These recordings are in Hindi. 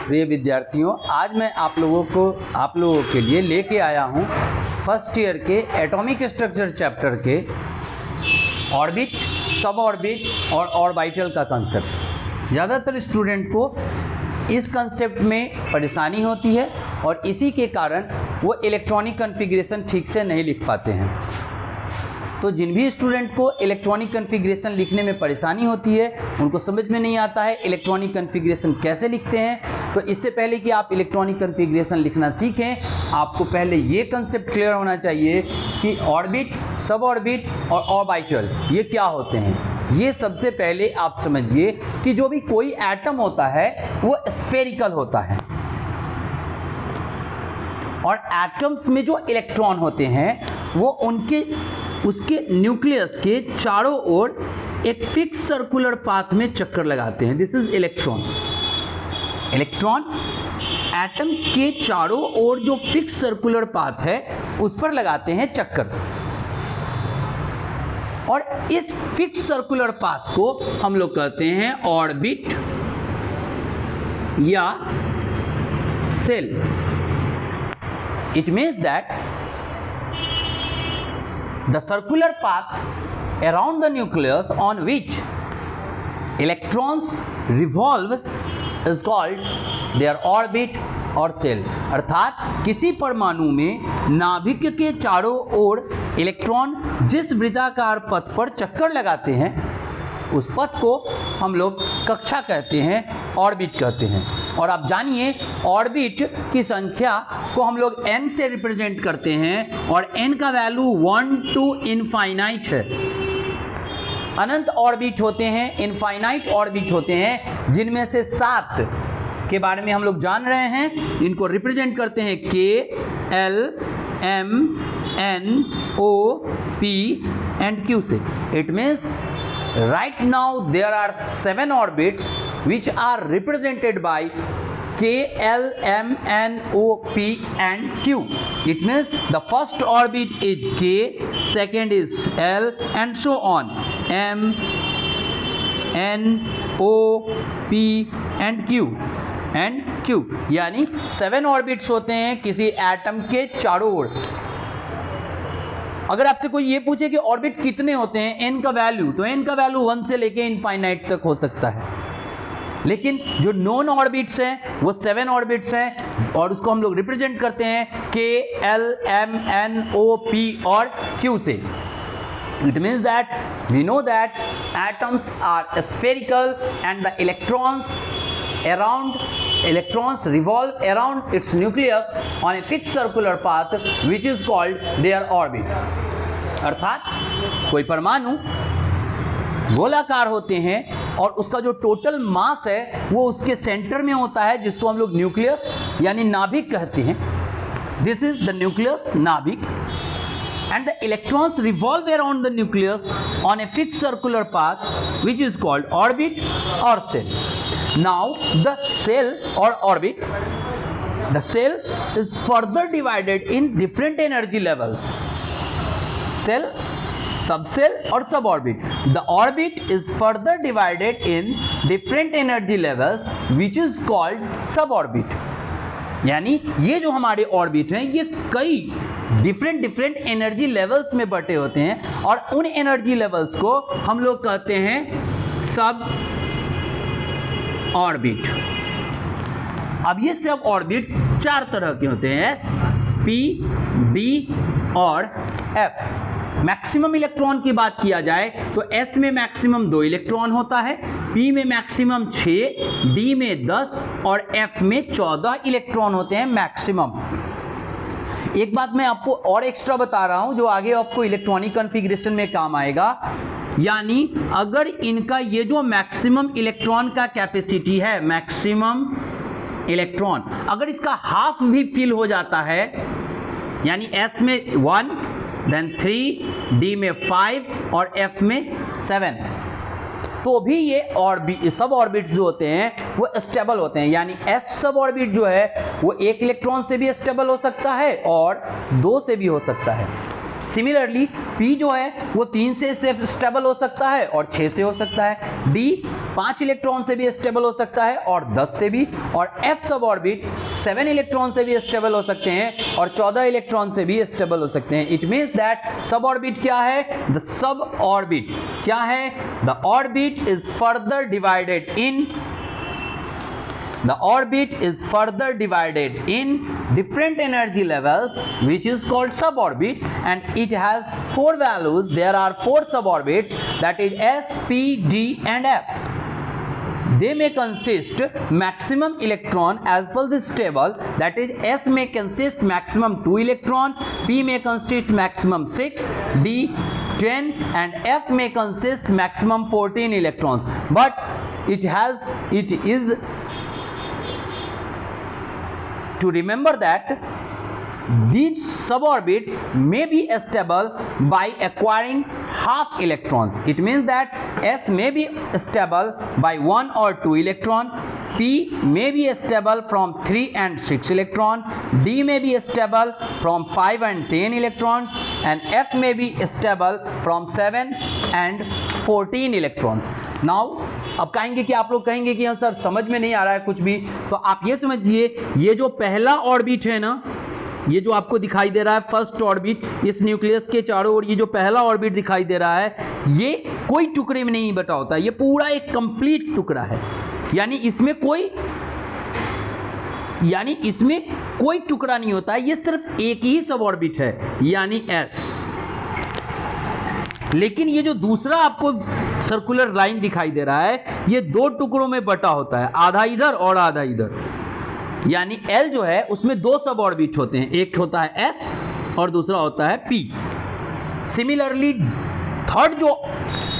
प्रिय विद्यार्थियों, आज मैं आप लोगों के लिए लेके आया हूँ फर्स्ट ईयर के एटॉमिक स्ट्रक्चर चैप्टर के ऑर्बिट, सब ऑर्बिट और ऑर्बिटल का कंसेप्ट। ज़्यादातर स्टूडेंट को इस कंसेप्ट में परेशानी होती है और इसी के कारण वो इलेक्ट्रॉनिक कॉन्फ़िगरेशन ठीक से नहीं लिख पाते हैं। तो जिन भी स्टूडेंट को इलेक्ट्रॉनिक कॉन्फ़िगरेशन लिखने में परेशानी होती है, उनको समझ में नहीं आता है इलेक्ट्रॉनिक कॉन्फ़िगरेशन कैसे लिखते हैं, तो इससे पहले कि आप इलेक्ट्रॉनिक कॉन्फ़िगरेशन लिखना सीखें, आपको पहले ये कंसेप्ट क्लियर होना चाहिए कि ऑर्बिट, सब ऑर्बिट और ऑर्बिटल ये क्या होते हैं। ये सबसे पहले आप समझिए कि जो भी कोई एटम होता है वो स्फेरिकल होता है और एटम्स में जो इलेक्ट्रॉन होते हैं वो उसके न्यूक्लियस के चारों ओर एक फिक्स सर्कुलर पाथ में चक्कर लगाते हैं। This is electron. Electron atom के चारों ओर जो फिक्स सर्कुलर पाथ है उस पर लगाते हैं चक्कर, और इस फिक्स सर्कुलर पाथ को हम लोग कहते हैं ऑर्बिट या shell. It means that the circular path around the nucleus on which electrons revolve is called their orbit or cell। अर्थात किसी परमाणु में नाभिक के चारों ओर इलेक्ट्रॉन जिस वृत्ताकार पथ पर चक्कर लगाते हैं उस पथ को हम लोग कक्षा कहते हैं, ऑर्बिट कहते हैं। और आप जानिए ऑर्बिट की संख्या को हम लोग n से रिप्रेजेंट करते हैं और n का वैल्यू 1 to इनफाइनाइट है। अनंत ऑर्बिट होते हैं, इनफाइनाइट ऑर्बिट होते हैं, जिनमें से 7 के बारे में हम लोग जान रहे हैं। इनको रिप्रेजेंट करते हैं K, L, M, N, O, P and Q से। It means right now there are 7 orbits which are represented by K, L, M, N, O, P and Q. It means the first orbit is K, second is L and so on, M, N, O, P and Q। यानी 7 ऑर्बिट्स होते हैं किसी एटम के चारों ओर। अगर आपसे कोई ये पूछे कि ऑर्बिट कितने होते हैं, n का वैल्यू, तो n का वैल्यू 1 से लेके इनफाइनाइट तक हो सकता है। लेकिन जो नॉन ऑर्बिट्स हैं वो 7 ऑर्बिट्स हैं और उसको हम लोग रिप्रेजेंट करते हैं K, L, M, N, O, P और Q से। It means that we know that atoms are spherical and the electrons revolve around its nucleus on a fixed circular path which is called their orbit। अर्थात कोई परमाणु गोलाकार होते हैं और उसका जो टोटल मास है वो उसके सेंटर में होता है, जिसको हम लोग न्यूक्लियस यानी नाभिक कहते हैं। दिस इज द न्यूक्लियस, नाभिक, and the electrons revolve around the nucleus on a fixed circular path which is called orbit or cell। Now the cell or orbit, the cell is further divided in different energy levels। Cell, subcell और suborbit। The orbit is further divided in different energy levels which is called suborbit। यानी ये जो हमारे ऑर्बिट हैं ये कई डिफरेंट एनर्जी लेवल्स में बटे होते हैं और उन एनर्जी लेवल्स को हम लोग कहते हैं सब ऑर्बिट। अब ये सब ऑर्बिट 4 तरह के होते हैं, S, P, D और F। मैक्सिमम इलेक्ट्रॉन की बात किया जाए तो S में मैक्सिमम 2 इलेक्ट्रॉन होता है, P में मैक्सिमम 6, D में 10 और F में 14 इलेक्ट्रॉन होते हैं मैक्सिमम। एक बात मैं आपको और एक्स्ट्रा बता रहा हूं जो आगे आपको इलेक्ट्रॉनिक कॉन्फ़िगरेशन में काम आएगा। यानी अगर इनका ये जो मैक्सिमम इलेक्ट्रॉन का कैपेसिटी है, मैक्सिमम इलेक्ट्रॉन, अगर इसका हाफ भी फिल हो जाता है, यानी S में 1, देन 3, D में 5 और F में 7, तो भी ये सब ऑर्बिट्स जो होते हैं वो स्टेबल होते हैं। यानी S सब ऑर्बिट जो है वो 1 इलेक्ट्रॉन से भी स्टेबल हो सकता है और 2 से भी हो सकता है। सिमिलरली p जो है वो 3 से स्टेबल हो सकता है और 6 से हो सकता है, d 5 इलेक्ट्रॉन से भी स्टेबल हो सकता है और 10 से भी, और f सब ऑर्बिट 7 इलेक्ट्रॉन से भी स्टेबल हो सकते हैं और 14 इलेक्ट्रॉन से भी स्टेबल हो सकते हैं। इट मीन्स दैट सब ऑर्बिट क्या है? द सब ऑर्बिट क्या है? The orbit is further divided in The orbit is further divided in different energy levels, which is called suborbit, and it has 4 values. There are 4 suborbits, that is S, P, D and F. They may consist maximum electron as per this table, that is S may consist maximum 2 electron, P may consist maximum 6, D 10 and F may consist maximum 14 electrons. But it is to remember that these suborbits may be stable by acquiring half electrons. It means that S may be stable by 1 or 2 electron, P may be stable from 3 and 6 electron, D may be stable from 5 and 10 electrons, and F may be stable from 7 and 14 electrons. Now अब कहेंगे कि आप लोग कहेंगे कि सर समझ में नहीं आ रहा है कुछ भी, तो आप ये समझिए, ये जो पहला ऑर्बिट है ना, ये जो आपको दिखाई दे रहा है फर्स्ट ऑर्बिट, इस न्यूक्लियस के चारों ओर ये जो पहला ऑर्बिट दिखाई दे रहा है, ये कोई टुकड़े में नहीं बटा होता है, ये पूरा एक कंप्लीट टुकड़ा है, यानी इसमें कोई टुकड़ा नहीं होता है, ये सिर्फ एक ही सब ऑर्बिट है यानी S। लेकिन ये जो दूसरा आपको सर्कुलर लाइन दिखाई दे रहा है, ये 2 टुकड़ों में बटा होता है, आधा इधर और आधा इधर, यानी L जो है उसमें 2 सब ऑर्बिट होते हैं, एक होता है S और दूसरा होता है P। सिमिलरली थर्ड जो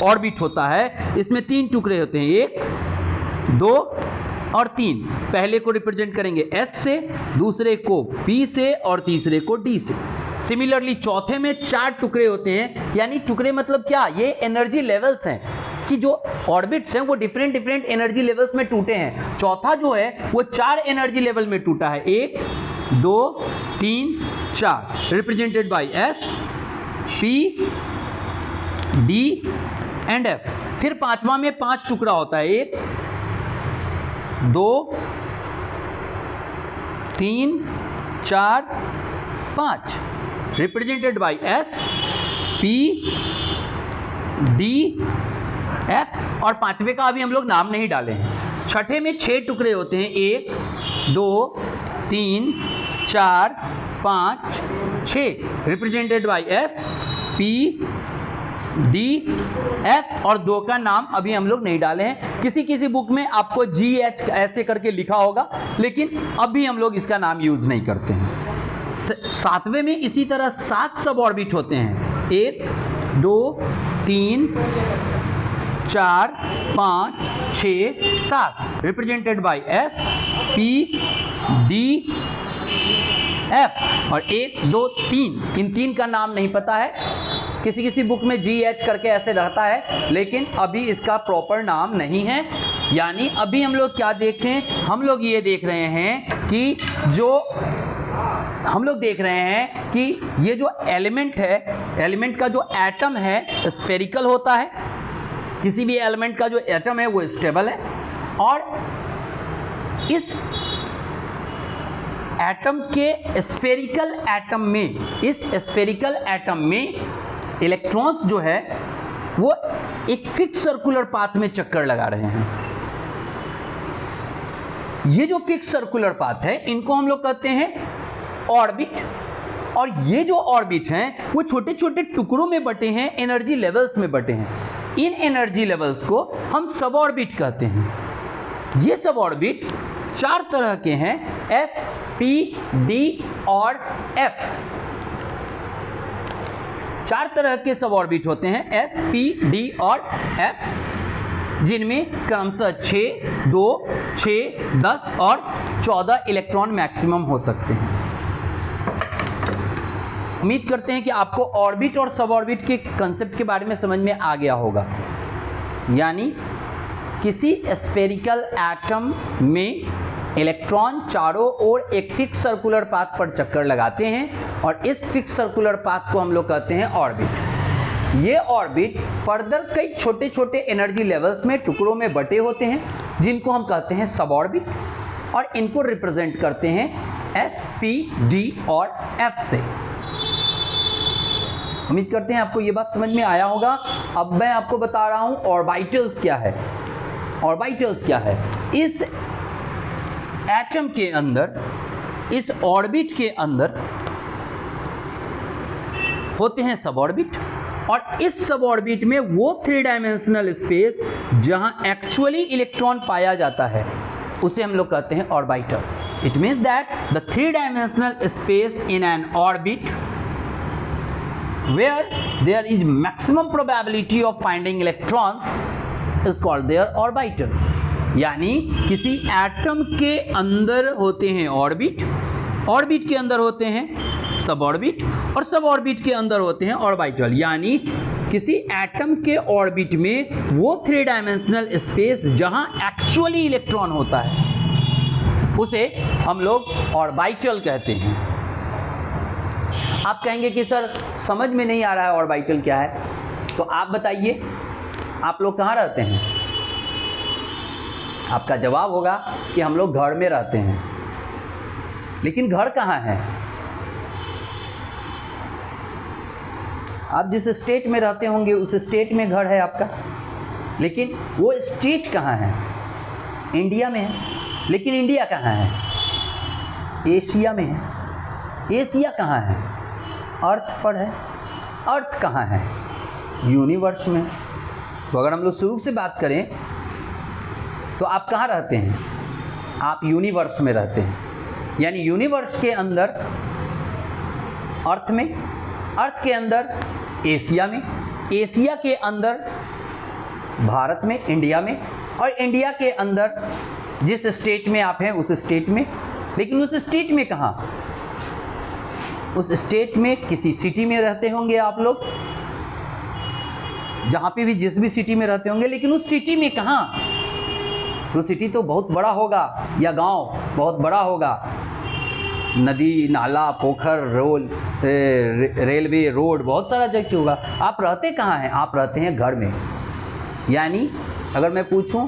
ऑर्बिट होता है, इसमें 3 टुकड़े होते हैं, 1 2 और 3। पहले को रिप्रेजेंट करेंगे S से, दूसरे को P से और तीसरे को D से। सिमिलरली चौथे में 4 टुकड़े होते हैं, यानी टुकड़े मतलब क्या? ये एनर्जी लेवल्स हैं कि जो ऑर्बिट्स हैं वो डिफरेंट एनर्जी लेवल्स में टूटे हैं। चौथा जो है वो 4 एनर्जी लेवल में टूटा है, 1 2 3 4, represented by S, P, D and F। फिर पांचवा में 5 टुकड़ा होता है, 1 2 3 4 5, represented by S, P, D, F, और पांचवे का अभी हम लोग नाम नहीं डाले हैं। छठे में 6 टुकड़े होते हैं, 1 2 3 4 5 6, represented by S, P, D, F, और 2 का नाम अभी हम लोग नहीं डाले हैं। किसी बुक में आपको GH ऐसे करके लिखा होगा, लेकिन अभी हम लोग इसका नाम यूज नहीं करते हैं। सातवें में इसी तरह 7 सब ऑर्बिट होते हैं, 1 2 3 4 5 6 7, represented by S, P, D, F, और 1 2 3, इन 3 का नाम नहीं पता है। किसी बुक में GH करके ऐसे रहता है, लेकिन अभी इसका प्रॉपर नाम नहीं है। यानी अभी हम लोग क्या देखें? हम लोग ये देख रहे हैं कि ये जो एलिमेंट है, एलिमेंट का जो एटम है स्फेरिकल होता है, किसी भी एलिमेंट का जो एटम है वो स्टेबल है, और इस एटम के स्फेरिकल एटम में इलेक्ट्रॉन्स जो है वो एक फिक्स सर्कुलर पाथ में चक्कर लगा रहे हैं। ये जो फिक्स सर्कुलर पाथ है, इनको हम लोग कहते हैं ऑर्बिट, और ये जो ऑर्बिट हैं वो छोटे छोटे टुकड़ों में बटे हैं, एनर्जी लेवल्स में बटे हैं। इन एनर्जी लेवल्स को हम सब ऑर्बिट कहते हैं। ये सब ऑर्बिट 4 तरह के हैं, S, P, D और F। 4 तरह के सब ऑर्बिट होते हैं, S, P, D और F, जिनमें क्रमशः 6 2 6 10 और 14 इलेक्ट्रॉन मैक्सिमम हो सकते हैं। उम्मीद करते हैं कि आपको ऑर्बिट और सब ऑर्बिट के कंसेप्ट के बारे में समझ में आ गया होगा। यानी किसी स्फेरिकल एटम में इलेक्ट्रॉन चारों ओर एक फिक्स सर्कुलर पाथ पर चक्कर लगाते हैं और इस फिक्स सर्कुलर पाथ को हम लोग कहते हैं ऑर्बिट। ये ऑर्बिट फर्दर कई छोटे छोटे एनर्जी लेवल्स में टुकड़ों में बटे होते हैं, जिनको हम कहते हैं सब ऑर्बिट, और इनको रिप्रेजेंट करते हैं S, P, D और F से। उम्मीद करते हैं आपको ये बात समझ में आया होगा। अब मैं आपको बता रहा हूं ऑर्बिटल्स क्या है। ऑर्बिटल्स क्या है? इस एटम के अंदर, इस ऑर्बिट के अंदर होते हैं सब ऑर्बिट, और इस सब ऑर्बिट में वो 3 डायमेंशनल स्पेस जहां एक्चुअली इलेक्ट्रॉन पाया जाता है उसे हम लोग कहते हैं orbital. It means that the 3 dimensional space in an orbit where there is maximum probability of finding electrons is called their orbital। यानी किसी एटम के अंदर होते हैं ऑर्बिट, ऑर्बिट के अंदर होते हैं सब ऑर्बिट, और सब ऑर्बिट के अंदर होते हैं ऑर्बिटल। यानी किसी एटम के ऑर्बिट में वो 3 डायमेंशनल स्पेस जहां एक्चुअली इलेक्ट्रॉन होता है उसे हम लोग ऑर्बिटल कहते हैं। आप कहेंगे कि सर समझ में नहीं आ रहा है ऑर्बिटल क्या है, तो आप बताइए आप लोग कहाँ रहते हैं? आपका जवाब होगा कि हम लोग घर में रहते हैं। लेकिन घर कहाँ है? आप जिस स्टेट में रहते होंगे उस स्टेट में घर है आपका, लेकिन वो स्टेट कहाँ है? इंडिया में है। लेकिन इंडिया कहाँ है? एशिया में है। एशिया कहाँ है? अर्थ पर है। अर्थ कहाँ है? यूनिवर्स में। तो अगर हम लोग शुरू से बात करें तो आप कहाँ रहते हैं? आप यूनिवर्स में रहते हैं। यानी यूनिवर्स के अंदर अर्थ में, अर्थ के अंदर एशिया में, एशिया के अंदर भारत में, इंडिया में, और इंडिया के अंदर जिस स्टेट में आप हैं उस स्टेट में। लेकिन उस स्टेट में कहाँ? उस स्टेट में किसी सिटी में रहते होंगे आप लोग, जहां पे भी जिस भी सिटी में रहते होंगे। लेकिन उस सिटी में कहाँ? वो सिटी तो बहुत बड़ा होगा, या गांव बहुत बड़ा होगा, नदी, नाला, पोखर, रेलवे, रोड, बहुत सारा जगह होगा। आप रहते कहाँ हैं? आप रहते हैं घर में। यानी अगर मैं पूछूं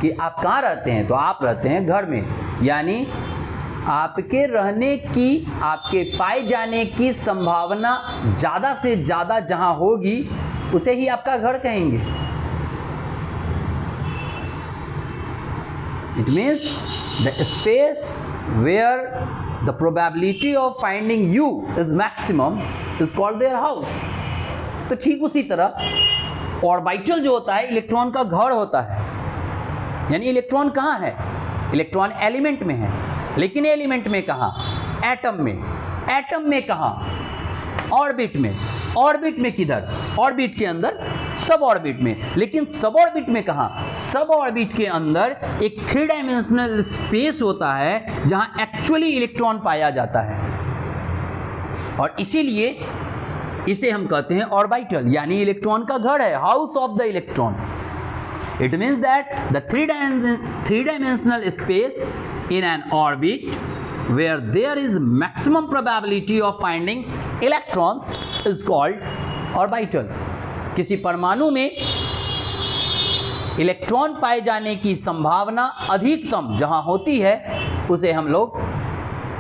कि आप कहाँ रहते हैं तो आप रहते हैं घर में। यानी आपके रहने की, आपके पाए जाने की संभावना ज़्यादा से ज़्यादा जहां होगी उसे ही आपका घर कहेंगे। It means the space where the probability of finding you is maximum is called their house. तो ठीक उसी तरह ऑर्बिटल जो होता है इलेक्ट्रॉन का घर होता है। यानी इलेक्ट्रॉन कहाँ है? इलेक्ट्रॉन एलिमेंट में है। लेकिन एलिमेंट में कहाँ? एटम में। एटम में कहाँ? ऑर्बिट में। ऑर्बिट में किधर? ऑर्बिट के अंदर सब ऑर्बिट में। लेकिन सब ऑर्बिट में कहाँ? सब ऑर्बिट के अंदर एक 3 डायमेंशनल स्पेस होता है जहां एक्चुअली इलेक्ट्रॉन पाया जाता है, और इसीलिए इसे हम कहते हैं ऑर्बिटल। यानी इलेक्ट्रॉन का घर है, house of the electron. It means that the 3 dimensional space in an orbit where there is maximum probability of finding electrons is called orbital। किसी परमाणु में इलेक्ट्रॉन पाए जाने की संभावना अधिकतम जहां होती है उसे हम लोग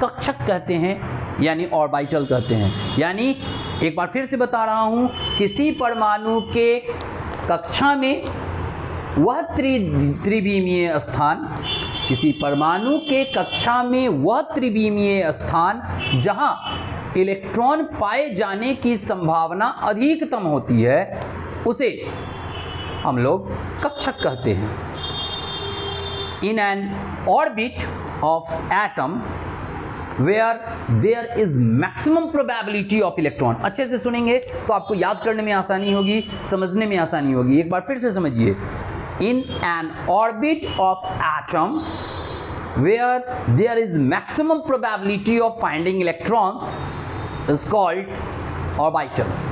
कक्षक कहते हैं, यानी ऑर्बिटल कहते हैं। यानी एक बार फिर से बता रहा हूं, किसी परमाणु के कक्षा में वह त्रिविमीय स्थान, किसी परमाणु के कक्षा में वह त्रिविमीय स्थान जहां इलेक्ट्रॉन पाए जाने की संभावना अधिकतम होती है उसे हम लोग कक्षक कहते हैं। In an orbit of atom where there is maximum probability of electron. अच्छे से सुनेंगे तो आपको याद करने में आसानी होगी, समझने में आसानी होगी। एक बार फिर से समझिए। In an orbit of atom where there is maximum probability of finding electrons is called orbitals।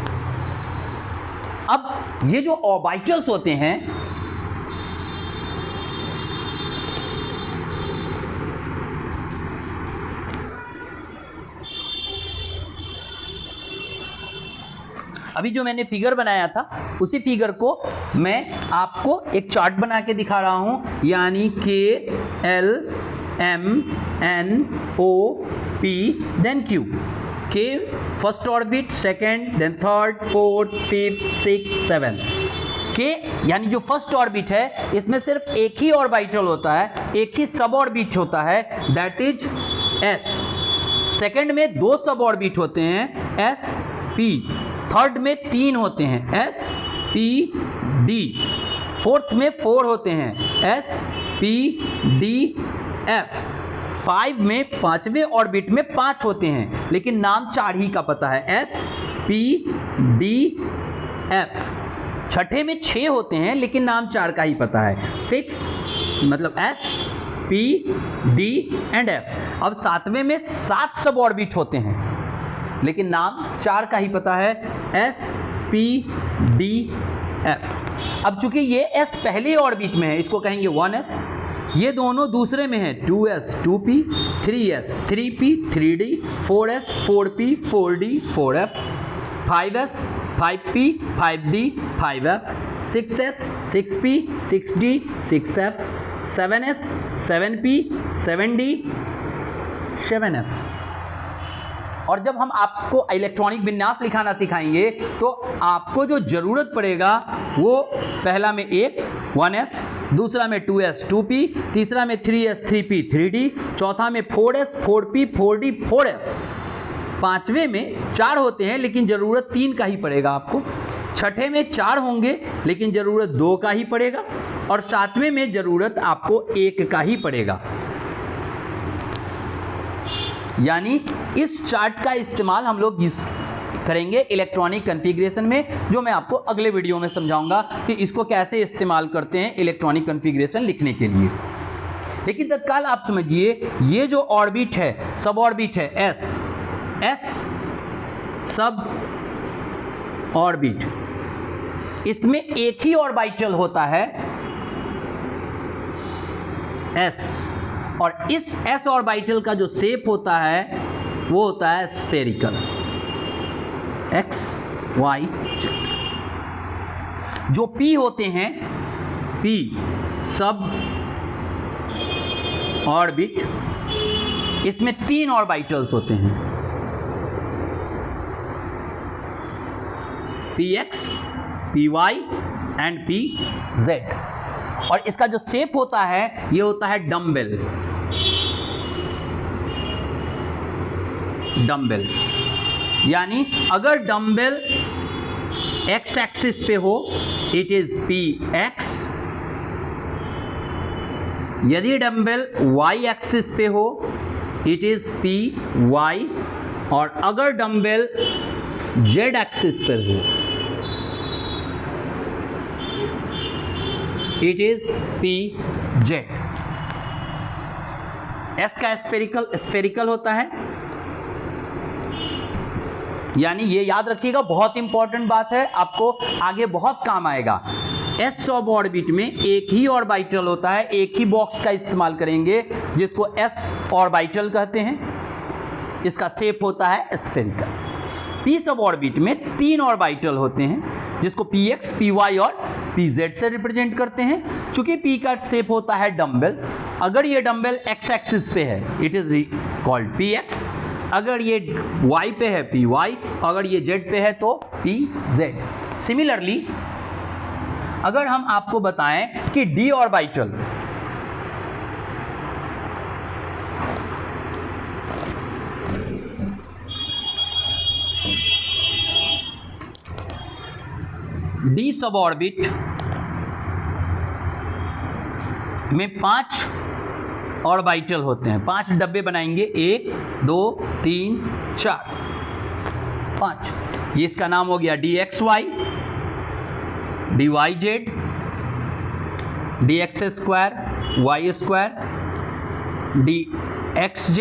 अब ये जो orbitals होते हैं अभी जो मैंने फिगर बनाया था उसी फिगर को मैं आपको एक चार्ट बना के दिखा रहा हूं, यानी KLMNOP then Q। K first orbit, second, then third, fourth, fifth, six, seven. K यानी जो फर्स्ट ऑर्बिट है इसमें सिर्फ एक ही ऑर्बिटल होता है, एक ही सब ऑर्बिट होता है, दैट इज S। सेकेंड में 2 सब ऑर्बिट होते हैं, S P। थर्ड में 3 होते हैं, S P D। फोर्थ में 4 होते हैं, S P D F। 5 में 5वें ऑर्बिट में 5 होते हैं, लेकिन नाम 4 ही का पता है, S P D F। छठे में 6 होते हैं, लेकिन नाम 4 का ही पता है, 6 मतलब S P D and F। अब 7वें में 7 सब ऑर्बिट होते हैं, लेकिन नाम 4 का ही पता है, S P D F। अब चूंकि ये S पहले ऑर्बिट में है, इसको कहेंगे 1S। ये दोनों दूसरे में है, 2S 2P, 3S 3P 3D, 4S 4P 4D 4F, 5S 5P 5D 5F, 6S 6P 6D 6F, 7S 7P 7D 7F। और जब हम आपको इलेक्ट्रॉनिक विन्यास लिखाना सिखाएंगे तो आपको जो जरूरत पड़ेगा वो पहला में 1S, दूसरा में 2S 2P, तीसरा में 3S 3P 3D, चौथा में 4S 4P 4D 4F। पांचवें में 4 होते हैं, लेकिन जरूरत 3 का ही पड़ेगा आपको। छठे में 4 होंगे, लेकिन जरूरत 2 का ही पड़ेगा, और सातवें में जरूरत आपको 1 का ही पड़ेगा। यानी इस चार्ट का इस्तेमाल हम लोग करेंगे इलेक्ट्रॉनिक कॉन्फ़िगरेशन में, जो मैं आपको अगले वीडियो में समझाऊंगा कि इसको कैसे इस्तेमाल करते हैं इलेक्ट्रॉनिक कॉन्फ़िगरेशन लिखने के लिए। लेकिन तत्काल आप समझिए, ये जो ऑर्बिट है, सब ऑर्बिट है S सब ऑर्बिट, इसमें एक ही ऑर्बिटल होता है S, और इस S ऑर्बिटल का जो शेप होता है वो होता है स्फेरिकल, X Y Z। जो P होते हैं, P सब ऑर्बिट, इसमें 3 ऑर्बिटल्स होते हैं, Px Py एंड Pz। और इसका जो शेप होता है ये होता है डम्बेल। यानी अगर डम्बेल x एक्सिस पे हो इट इज Px, यदि डम्बेल y एक्सिस पे हो इट इज Py, और अगर डम्बेल z एक्सिस पर हो इट इज Pz। S का स्फेरिकल होता है, यानी ये याद रखिएगा, बहुत इंपॉर्टेंट बात है, आपको आगे बहुत काम आएगा। S सब ऑर्बिट में एक ही ऑर्बिटल होता है, एक ही बॉक्स का इस्तेमाल करेंगे जिसको S ऑर्बिटल कहते हैं, इसका शेप होता है स्फेरिकल। P सब ऑर्बिट में 3 ऑर्बिटल होते हैं जिसको Px Py और Pz से रिप्रेजेंट करते हैं। चूंकि P का शेप होता है डम्बेल, अगर ये डम्बेल x एक्सिस पे है इट इज कॉल्ड Px, अगर ये y पे है Py, अगर ये z पे है तो Pz। सिमिलरली अगर हम आपको बताएं कि d ऑर्बिटल, d सब ऑर्बिट में 5 ऑर्बिटल होते हैं, 5 डब्बे बनाएंगे, 1 2 3 4 5। ये इसका नाम हो गया dxy, dyz, dx square, y square, dxz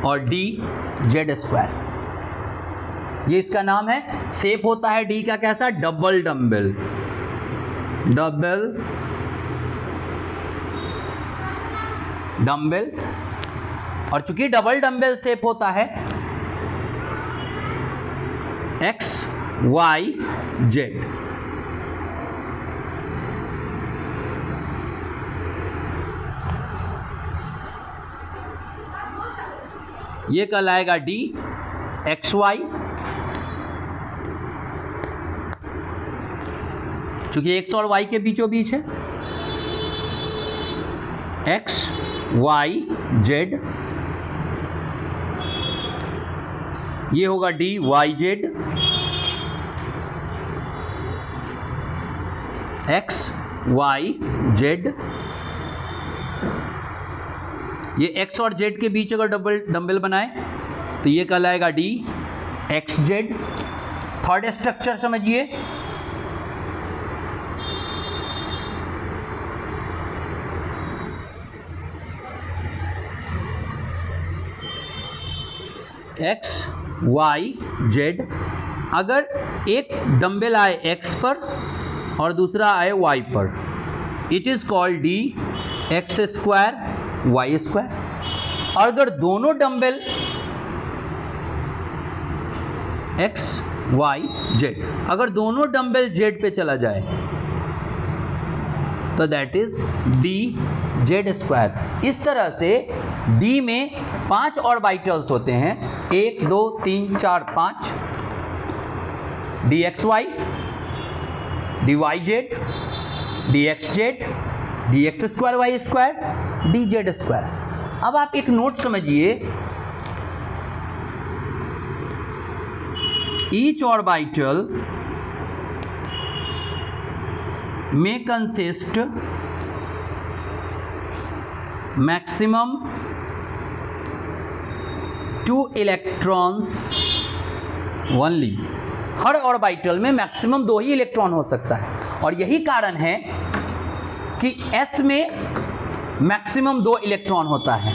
और dz स्क्वायर। ये इसका नाम है। शेप होता है डी का कैसा, डबल डम्बेल, और चूंकि डबल डम्बेल शेप होता है x वाई जेड। ये कहलाएगा डी एक्स वाई, चूंकि एक्स और वाई के बीचों बीच है, एक्स वाई जेड। ये होगा D Y Z, X Y Z. ये एक्स और जेड के बीच अगर डंबल बनाए तो ये कहलाएगा D X Z. Third structure समझिए, एक्स वाई जेड। अगर एक डंबल आए एक्स पर और दूसरा आए वाई पर, it is called D X square Y square. और अगर दोनों डंबल एक्स वाई जेड, अगर दोनों डंबल जेड पे चला जाए तो that is D Z square. इस तरह से डी में 5 ऑर्बिटल्स होते हैं, 1 2 3 4 5, D X Y, D Y Z, D X Z, D X square Y square, D Z square. अब आप एक नोट समझिए, ईच ऑर्बिटल में कंसिस्ट मैक्सिमम 2 इलेक्ट्रॉन्स ओनली। हर ऑर्बिटल में मैक्सिमम 2 ही इलेक्ट्रॉन हो सकता है, और यही कारण है कि s में मैक्सिमम 2 इलेक्ट्रॉन होता है,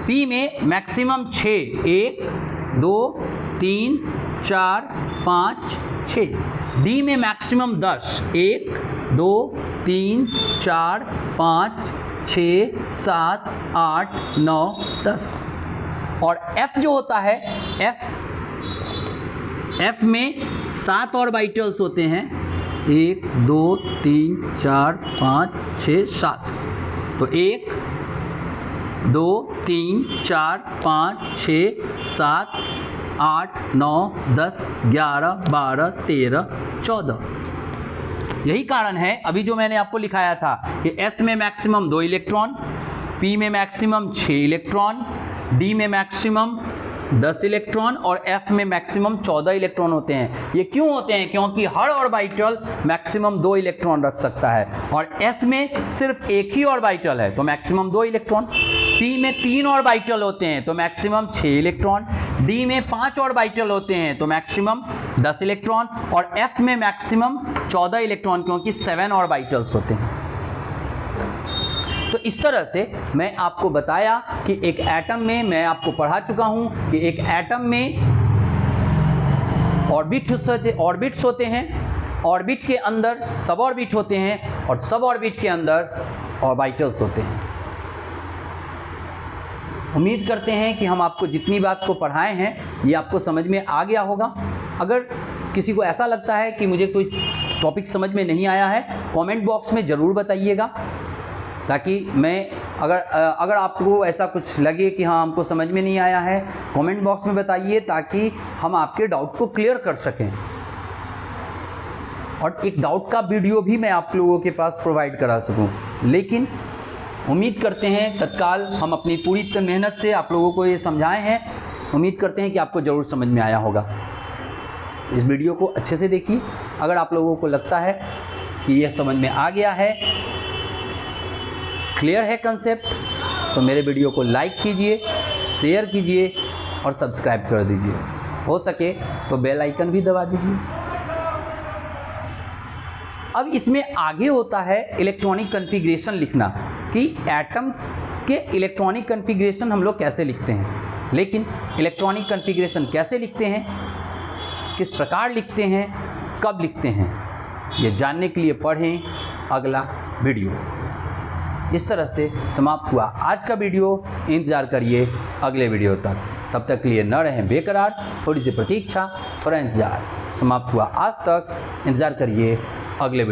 p में मैक्सिमम 6, 1 2 3 4 5 6, d में मैक्सिमम 10, 1 2 3 4 5 6 7 8 9 10। और f जो होता है, f में 7 ऑर्बिटल्स होते हैं, 1 2 3 4 5 6 7। तो 1 2 3 4 5 6 7 8 9 10 11 12 13 14। यही कारण है अभी जो मैंने आपको लिखाया था कि S में मैक्सिमम 2 इलेक्ट्रॉन, P में मैक्सिमम 6 इलेक्ट्रॉन, D में मैक्सिमम 10 इलेक्ट्रॉन और F में मैक्सिमम 14 इलेक्ट्रॉन होते हैं। ये क्यों होते हैं? क्योंकि हर ऑर्बिटल मैक्सिमम 2 इलेक्ट्रॉन रख सकता है, और S में सिर्फ एक ही ऑर्बिटल है तो मैक्सिमम 2 इलेक्ट्रॉन। P में 3 ऑर्बिटल होते हैं तो मैक्सिमम 6 इलेक्ट्रॉन, D में 5 ऑर्बिटल होते हैं तो मैक्सिमम 10 इलेक्ट्रॉन, और F में मैक्सिमम 14 इलेक्ट्रॉन क्योंकि 7 ऑर्बिटल्स होते हैं। तो इस तरह से मैं आपको बताया कि एक एटम में, मैं आपको पढ़ा चुका हूं कि एक एटम में ऑर्बिट्स होते हैं, ऑर्बिट के अंदर सब ऑर्बिट होते हैं, और सब ऑर्बिट के अंदर ऑर्बिटल्स होते हैं। उम्मीद करते हैं कि हम आपको जितनी बात को पढ़ाए हैं ये आपको समझ में आ गया होगा। अगर किसी को ऐसा लगता है कि मुझे कोई टॉपिक समझ में नहीं आया है, कमेंट बॉक्स में ज़रूर बताइएगा, ताकि मैं अगर आपको ऐसा कुछ लगे कि हाँ हमको समझ में नहीं आया है, कमेंट बॉक्स में बताइए ताकि हम आपके डाउट को क्लियर कर सकें। और एक डाउट का वीडियो भी मैं आप लोगों के पास प्रोवाइड करा सकूं। लेकिन उम्मीद करते हैं तत्काल हम अपनी पूरी मेहनत से आप लोगों को ये समझाए हैं। उम्मीद करते हैं कि आपको ज़रूर समझ में आया होगा। इस वीडियो को अच्छे से देखिए। अगर आप लोगों को लगता है कि यह समझ में आ गया है, क्लियर है कंसेप्ट, तो मेरे वीडियो को लाइक कीजिए, शेयर कीजिए और सब्सक्राइब कर दीजिए। हो सके तो बेल आइकन भी दबा दीजिए। अब इसमें आगे होता है इलेक्ट्रॉनिक कॉन्फ़िगरेशन लिखना, कि एटम के इलेक्ट्रॉनिक कॉन्फ़िगरेशन हम लोग कैसे लिखते हैं। लेकिन इलेक्ट्रॉनिक कॉन्फ़िगरेशन कैसे लिखते हैं, किस प्रकार लिखते हैं, कब लिखते हैं, ये जानने के लिए पढ़ें अगला वीडियो। इस तरह से समाप्त हुआ आज का वीडियो। इंतज़ार करिए अगले वीडियो तक। तब तक के लिए न रहें बेकरार, थोड़ी सी प्रतीक्षा, थोड़ा इंतजार। समाप्त हुआ आज तक, इंतजार करिए अगले वीडियो।